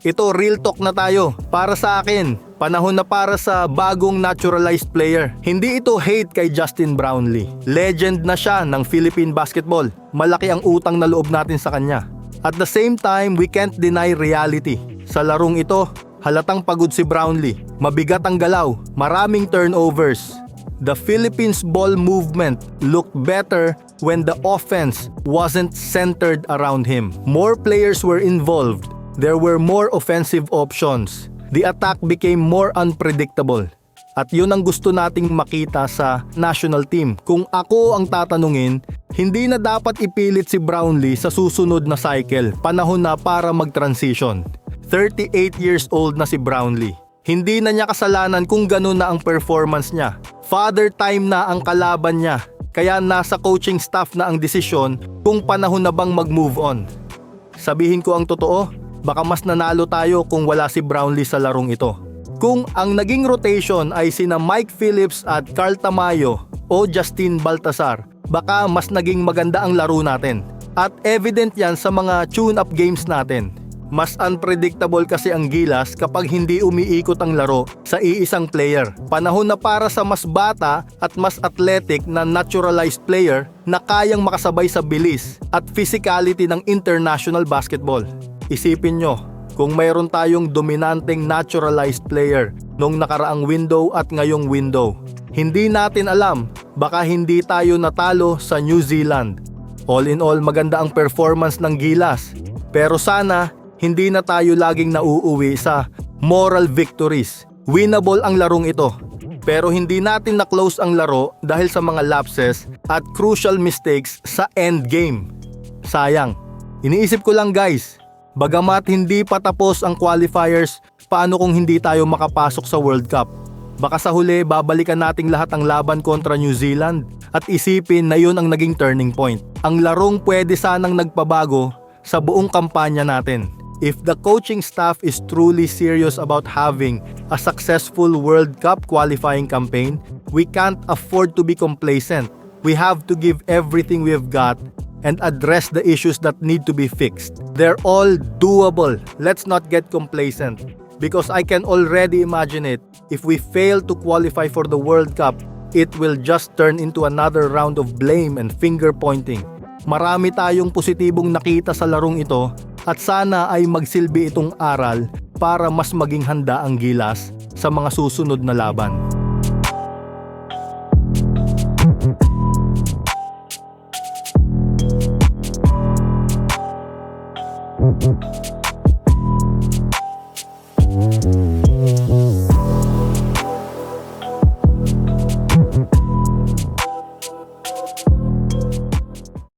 Ito, real talk na tayo. Para sa akin, panahon na para sa bagong naturalized player. Hindi ito hate kay Justin Brownlee. Legend na siya ng Philippine basketball. Malaki ang utang na loob natin sa kanya. At the same time, we can't deny reality. Sa larong ito, halatang pagod si Brownlee. Mabigat ang galaw, maraming turnovers. The Philippines ball movement looked better when the offense wasn't centered around him. More players were involved. There were more offensive options. The attack became more unpredictable. At yun ang gusto nating makita sa national team. Kung ako ang tatanungin, hindi na dapat ipilit si Brownlee sa susunod na cycle. Panahon na para mag-transition. 38 years old na si Brownlee. Hindi na niya kasalanan kung ganun na ang performance niya. Father time na ang kalaban niya. Kaya nasa coaching staff na ang desisyon kung panahon na bang mag-move on. Sabihin ko ang totoo, baka mas nanalo tayo kung wala si Brownlee sa larong ito. Kung ang naging rotation ay sina Mike Phillips at Carl Tamayo o Justin Baltazar, baka mas naging maganda ang laro natin. At evident yan sa mga tune-up games natin. Mas unpredictable kasi ang Gilas kapag hindi umiikot ang laro sa iisang player. Panahon na para sa mas bata at mas athletic na naturalized player na kayang makasabay sa bilis at physicality ng international basketball. Isipin nyo, kung mayroon tayong dominanteng naturalized player nung nakaraang window at ngayong window, hindi natin alam, baka hindi tayo natalo sa New Zealand. All in all, maganda ang performance ng Gilas. Pero sana, hindi na tayo laging nauuwi sa moral victories. Winnable ang larong ito. Pero hindi natin na-close ang laro dahil sa mga lapses at crucial mistakes sa end game. Sayang. Iniisip ko lang guys, bagamat hindi pa tapos ang qualifiers, paano kung hindi tayo makapasok sa World Cup? Baka sa huli, babalikan nating lahat ang laban kontra New Zealand at isipin na yun ang naging turning point. Ang larong pwede sanang nagpabago sa buong kampanya natin. If the coaching staff is truly serious about having a successful World Cup qualifying campaign, we can't afford to be complacent. We have to give everything we've got and address the issues that need to be fixed. They're all doable. Let's not get complacent. Because I can already imagine it. If we fail to qualify for the World Cup, it will just turn into another round of blame and finger pointing. Marami tayong positibong nakita sa larong ito at sana ay magsilbi itong aral para mas maging handa ang Gilas sa mga susunod na laban.